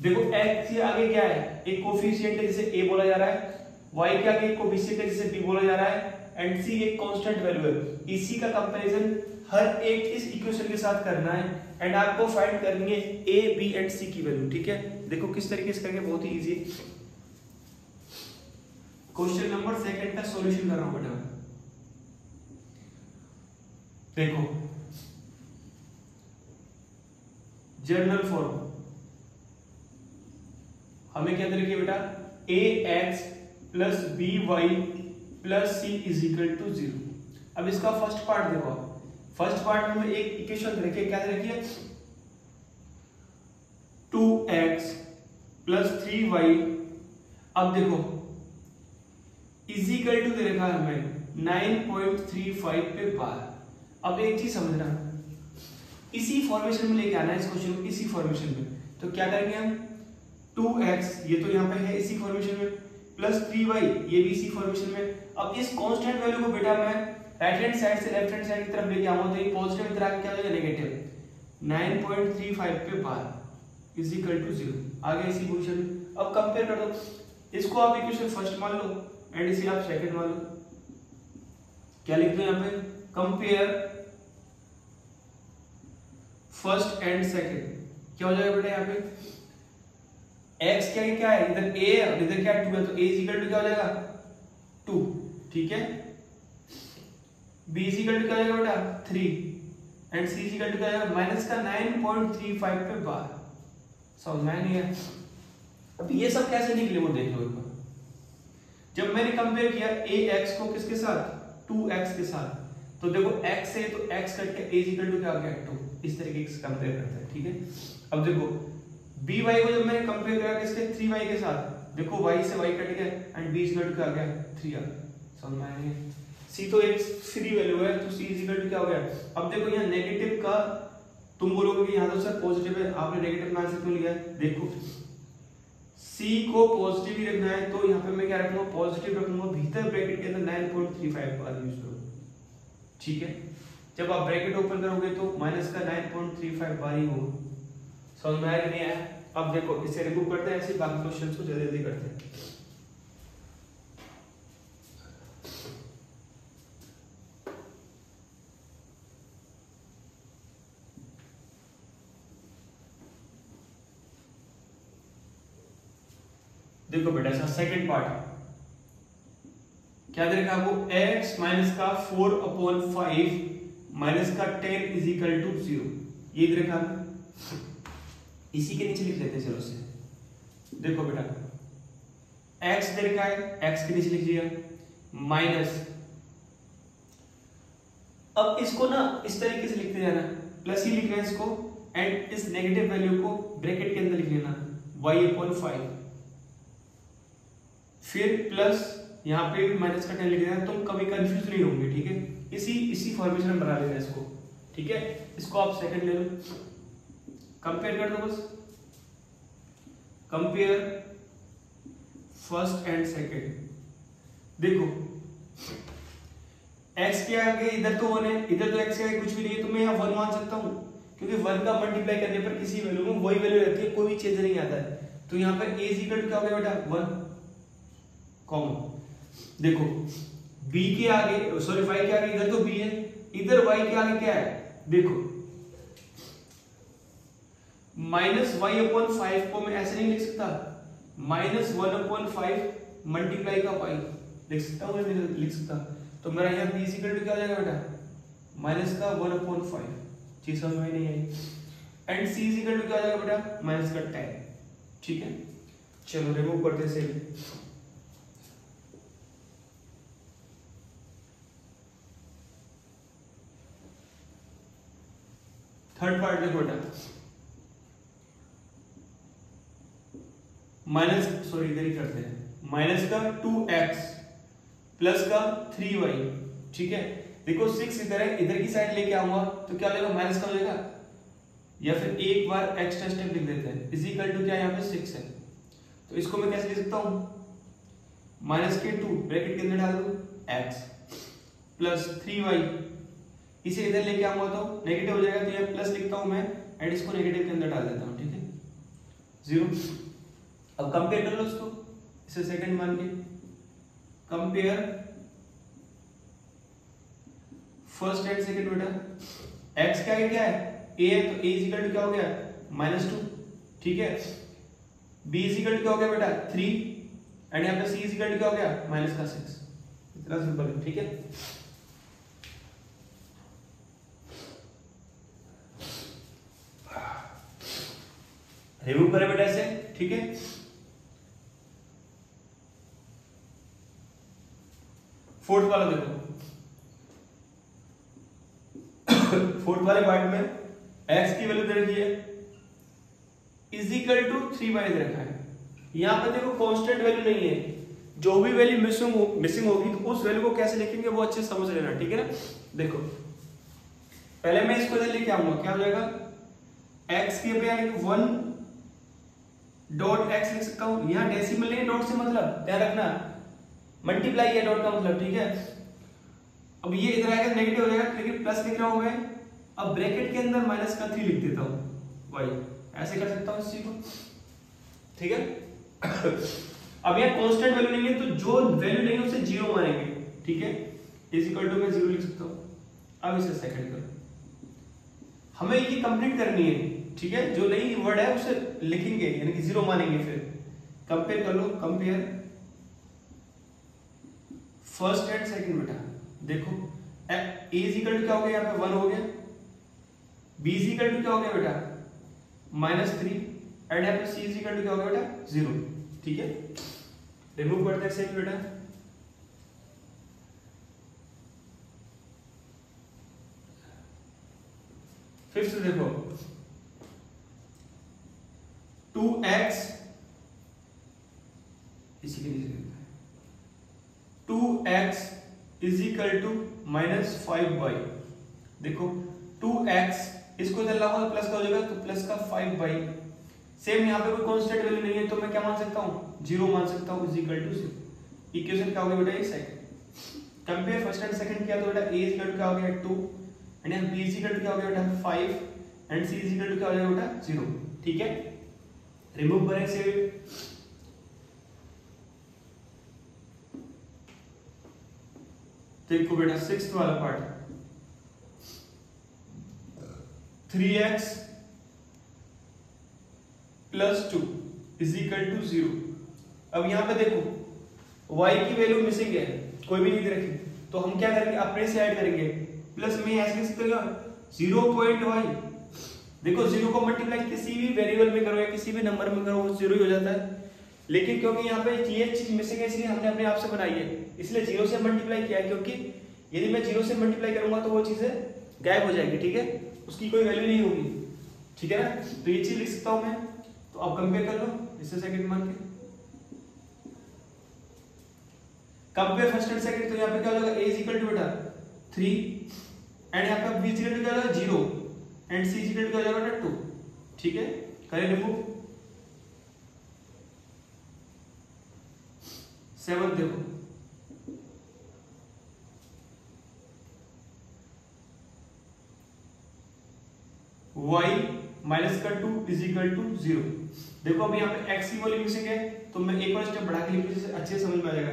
देखो x के आगे क्या है, एक कोफिशिएंट है जिसे a बोला जा रहा है, y के आगे एक कोफिशिएंट है जिसे b बोला जा रहा है, एंड c एक कांस्टेंट वैल्यू है। इसी का कंपैरिजन हर एक इस इक्वेशन के साथ करना है एंड आपको फाइंड करनी है a b एंड c की वैल्यू। ठीक है, देखो किस तरीके से करेंगे, बहुत ही इजी है। क्वेश्चन नंबर 2 का सॉल्यूशन कर रहा हूं बेटा। देखो जनरल फॉर्म हमें क्या दे रखी है बेटा, ax plus by plus c is equal to 0। अब इसका फर्स्ट पार्ट देखो, फर्स्ट पार्ट में एक इक्वेशन रखिए, क्या दे रखी है, 2x प्लस 3y। अब देखो इज इक्वल टू दे रखा है हमें 9.35 पे बार। अब एक चीज समझना, इसी फॉर्मेशन में लेके आना है इस क्वेश्चन को, इसी फॉर्मेशन में। तो क्या करेंगे हम, 2x ये तो यहाँ पे है इसी फॉर्मेशन में, प्लस 3y ये भी इसी फॉर्मेशन में। अब इस कांस्टेंट वैल्यू को बेटा मैं राइट हैंड साइड से लेफ्ट हैंड साइड की तरफ लेके आऊंगा, तो ये पॉजिटिव की तरफ क्या हो जाएगा, नेगेटिव। 9.35 पे बार इज इक्वल टू 0 आ गया इसी पोजीशन में। अब कंपेयर कर दो, इसको आप इक्वेशन फर्स्ट मान लो एंड इसे आप सेकंड मान लो। क्या लिख दो यहाँ पे, कंपेयर फर्स्ट एंड सेकंड। क्या हो जाएगा बेटा यहाँ पे, x क्या है, इधर a है और इधर क्या है 2 है, तो a इज इक्वल टू क्या हो जाएगा 2। ठीक है, b इज इक्वल टू क्या हो जाएगा बेटा 3 and c is equal to क्या हो जाएगा माइनस का 9.35 पे बार। समझ में नहीं है। अब ये सब कैसे निकले वो देख लो एक बार। जब मैंने कंपेयर किया ax को किसके साथ, 2x के साथ, तो देखो x है तो x कट के a इज इक्वल टू क्या हो गया 2। इस तरीके से कंपेयर करते हैं। ठीक है, अब देखो by को जब मैंने कंपेयर किया किसके, 3y के साथ, देखो y से y कट गया and b is equal to क्या आ गया 3 आ गया। समझ में आया, c तो एक फ्री वैल्यू है तो c इज इक्वल टू क्या हो गया। अब देखो यहाँ नेगेटिव का तुम बोलोगे कि यहाँ तो सर पॉजिटिव है, आपने नेगेटिव का आंसर क्यों लिया है। देखो c को पॉजिटिव ही रखना है तो यहाँ पे मैं क्या रखूंगा, पॉजिटिव रखूंगा, भीतर ब्रैकेट के अंदर 9.35 बार यूज करो। ठीक है, जब आप ब्रैकेट ओपन करोगे तो माइनस का 9.35 बार ही होगा। समझ में आया नहीं आया। अब देखो इसे रिमूव करते हैं, ऐसे बाकी क्वेश्चंस को जल्दी जल्दी करते हैं। देखो बेटा इसका सेकंड पार्ट क्या दे रखा आपको, x माइनस का 4/5 माइनस का 10 इज इक्वल टू 0। ये दे रखा है, इसी के नीचे लिख लेते हैं। चलो से देखो बेटा x दे रखा है, x के नीचे लिख दिया माइनस। अब इसको ना इस तरीके से लिखते जाना, प्लस ही लिखना है इसको एंड इस नेगेटिव वैल्यू को ब्रैकेट के अंदर लिख लेना y/5, फिर प्लस यहाँ पे भी माइनस का 10 लिख देना। तुम कभी कंफ्यूज नहीं होंगे। ठीक है, इसी फॉर्मेशन में बना लेना इसको। ठीक है, इसको आप सेकंड ले लो, कंपेयर कर दो बस, कंपेयर फर्स्ट एंड सेकंड। देखो x के आगे इधर तो 1 है, इधर तो x के आगे कुछ भी नहीं है, तो मैं यहाँ 1 मान सकता हूँ क्योंकि 1 का मल्टीप्लाई करने पर किसी वैल्यू में वही वैल्यू रहती है, कोई भी चेंज नहीं आता है। तो यहाँ पर a इज इक्वल टू क्या हो गया बेटा 1 कॉमन। देखो b के आगे सॉरी y के आगे इधर तो b है, इधर y के आगे क्या है, देखो -y/5 को मैं ऐसे नहीं लिख सकता, -1/5 मल्टीप्लाई का y लिख सकता हूँ, मैं लिख सकता। तो मेरा यहाँ b इक्वल टू क्या हो जाएगा बेटा माइनस का 1/5। चीज समझ में नहीं आई। एंड c इक्वल टू क्या हो जाएगा बेटा माइनस का 10। ठीक है, चलो रिमूव करते हैं से। थर्ड पार्ट देखो बेटा, माइनस सॉरी इधर ही करते हैं, माइनस का 2x प्लस का 3y। ठीक है, देखो 6 इधर है, इधर की साइड लेके आऊंगा तो क्या लेगा माइनस का हो जाएगा, या फिर एक बार एक्स्ट्रा स्टेप लिख देते हैं, इज इक्वल टू क्या यहाँ पे 6 है। तो इसको मैं कैसे लिख सकता हूँ, माइनस के 2 ब्रैकेट के अंदर डाल दो x प्लस 3y, इसे इधर लेके आऊंगा तो नेगेटिव हो जाएगा, तो यहाँ प्लस लिखता हूं मैं एंड इसको नेगेटिव के अंदर डाल देता हूं। ठीक है, 0। अब कंपेयर कर लो उसको, इसे सेकंड मान के कंपेयर फर्स्ट एंड सेकंड बेटा। x क्या है a है तो a इक्वल टू क्या हो गया -2, ठीक है। b इक्वल टू क्या हो गया बेटा 3 एंड यहाँ पे c इक्वल टू क्या हो गया -6। इतना सिंपल है, ठीक है। रिमूव करें बेटा इसे, ठीक है। फोर्थ वाला देखो, फोर्थ वाले पार्ट में x की वैल्यू दे रखी है इज इक्वल टू 3y दे रखा है। यहां पे देखो कांस्टेंट वैल्यू नहीं है, जो भी वैल्यू मिसिंग होगी तो उस वैल्यू को कैसे लिखेंगे वो अच्छे समझ लेना, ठीक है ना। देखो पहले मैं इसको इधर लेके आऊंगा, क्या हो जाएगा x के पे 1 डॉट x लिख सकता हूं। यहां डेसिमल नहीं, डॉट से मतलब ध्यान रखना मल्टीप्लाई है डॉट का मतलब, ठीक है। अब ये इधर आएगा नेगेटिव हो जाएगा, लेकिन प्लस लिख रहा हूं मैं। अब ब्रैकेट के अंदर -3 लिख देता हूं y, ऐसे कर सकता हूं इस चीज को, ठीक है। अब यहां कांस्टेंट वैल्यू नहीं है तो जो वैल्यू नहीं है उसे 0 मानेंगे, ठीक है। इज इक्वल टू मैं 0 लिख सकता हूं। अब इसे सेकंड करो, हमें ये कंप्लीट करनी है, ठीक है। जो नई वर्ड है उसे लिखेंगे यानी कि 0 मानेंगे। फिर कंपेयर कर लो, कंपेयर फर्स्ट एंड सेकंड बेटा। देखो a इज इक्वल टू क्या हो गया, यहाँ पे 1 हो गया, b इज इक्वल टू क्या हो गया बेटा -3 एंड यहाँ पे c इज इक्वल टू क्या हो गया बेटा 0, ठीक है। रिमूव करते हैं सेकंड बेटा। फिफ्थ देखो 2x इसी के नीचे 2x is equal to -5y। देखो 2x इसको इधर लाओ प्लस का हो जाएगा तो प्लस का 5y। सेम यहाँ पे कोई कांस्टेंट वैल्यू नहीं है तो मैं क्या मान सकता हूँ 0 मान सकता हूँ, इज इक्वल टू 0। इक्वेशन क्या हो गया बेटा ये second. Compare first and second किया तो बेटा a इज इक्वल टू क्या हो गया 2 एंड यहाँ b इज इक्वल टू क्या हो गया बेटा 5 and c is equal to क्या हो जाएगा बेटा 0, ठीक है। रिमूव करें से। देखो बेटा सिक्स्थ वाला part 3x plus 2 is equal to 0। अब यहां पे देखो y की वैल्यू मिसिंग है, कोई भी नहीं दे रखी, तो हम क्या करेंगे अपने से ऐड करेंगे। प्लस में ऐसे लिख सकते हो 0.y। देखो 0 को मल्टीप्लाई किसी भी वेरिएबल में करो या किसी भी नंबर में करो वो 0 ही हो जाता है, लेकिन क्योंकि यहाँ पे ये चीज मिसिंग है इसलिए हमने अपने आप से बनाई है, इसलिए 0 से मल्टीप्लाई किया है। क्योंकि यदि मैं 0 से मल्टीप्लाई करूंगा तो वो चीजें गायब हो जाएगी, ठीक है, उसकी कोई वैल्यू नहीं होगी, ठीक है ना। तो ये चीज लिख सकता हूं मैं। तो अब कंपेयर कर लो इससे सेकंड मान के। कंपेयर फर्स्ट एंड सेकंड, तो यहाँ पे क्या हो जाएगा a इज इक्वल टू बेटा 3 एंड यहाँ पे b इज इक्वल टू क्या हो जाएगा 0 and c is equal to क्या हो जाएगा बेटा 2, ठीक है। करें रिमूव। 7 देखो y माइनस का 2 इज इक्वल टू 0। देखो अब यहाँ पे x की वैल्यू मिसिंग है तो मैं एक और स्टेप बढ़ा के लिख दूं, अच्छे से समझ में आ जाएगा।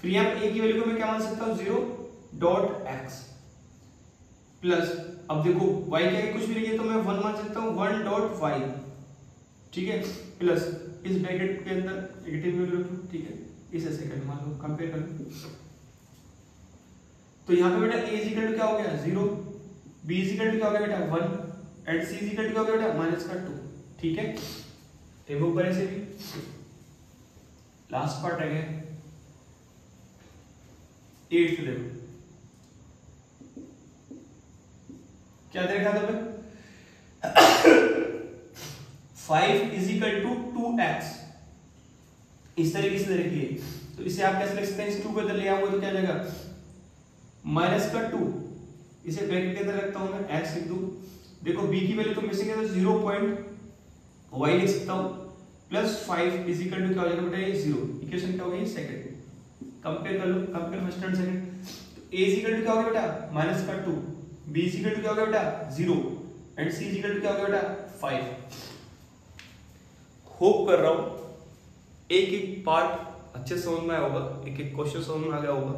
फिर यहाँ पे a की वैल्यू को मैं क्या मान सकता हूँ 0.x प्लस, अब देखो y क्या है कुछ भी नहीं है तो मैं 1 मान सकता हूँ 1.y, ठीक है, प्लस इस ब्रैकेट के अंदर नेगेटिव वैल्यू रखूं, ठीक है। इसे सेकंड मान लो, कंपेयर कर लो। तो यहाँ पे बेटा a इज इक्वल टू क्या हो गया 0, b इज इक्वल टू क्या हो गया बेटा 1 and c is equal to क्या हो गया बेटा माइनस का 2, ठीक है। रिमूव करें से भी। लास्ट पार्ट आ गया 8th देखो क्या देखा था मैं 5 इज इक्वल टू 2x इस तरीके से देखिए। तो इसे आप कैसे लिख सकते हैं, इस 2 को इधर ले आऊंगा तो क्या जाएगा माइनस का 2, इसे ब्रैकेट के अंदर रखता हूं मैं x लिख दूं। देखो b की वैल्यू तो मिसिंग है तो 0.y लिख सकता हूं प्लस 5 इज इक्वल टू क्या हो जाएगा बेटा ये 0। इक्वेशन क्या हो गई सेकंड। कंपेयर कर लो, कंपेयर फर्स्ट एंड सेकंड। तो a इज इक्वल टू क्या हो गया बेटा माइनस का 2, b इज इक्वल टू क्या हो गया बेटा 0 and c is equal to क्या हो गया बेटा 5। होप कर रहा हूं एक एक पार्ट अच्छे से समझ में आया होगा, एक एक क्वेश्चन समझ में आ गया होगा।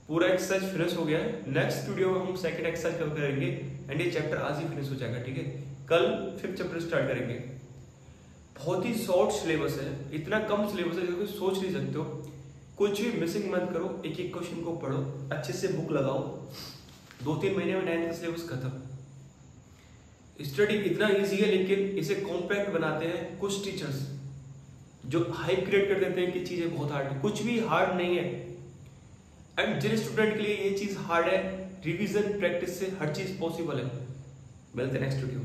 पूरा एक्सरसाइज फिनिश हो गया है। नेक्स्ट वीडियो में हम सेकंड एक्सरसाइज करेंगे एंड ये चैप्टर आज ही फिनिश हो जाएगा, ठीक है। कल फिफ्थ चैप्टर स्टार्ट करेंगे। बहुत ही शॉर्ट सिलेबस है, इतना कम सिलेबस है जिसको सोच नहीं सकते हो। कुछ भी मिसिंग मत करो, एक एक क्वेश्चन को पढ़ो, अच्छे से बुक लगाओ, 2-3 महीने में 9th का सिलेबस खत्म। स्टडी इतना इजी है, लेकिन इसे कॉम्पैक्ट बनाते हैं कुछ टीचर्स जो हाइप क्रिएट कर देते हैं कि चीजें बहुत हार्ड है। कुछ भी हार्ड नहीं है। एंड जिन स्टूडेंट के लिए ये चीज हार्ड है, रिवीजन प्रैक्टिस से हर चीज पॉसिबल है। मिलते हैं नेक्स्ट वीडियो।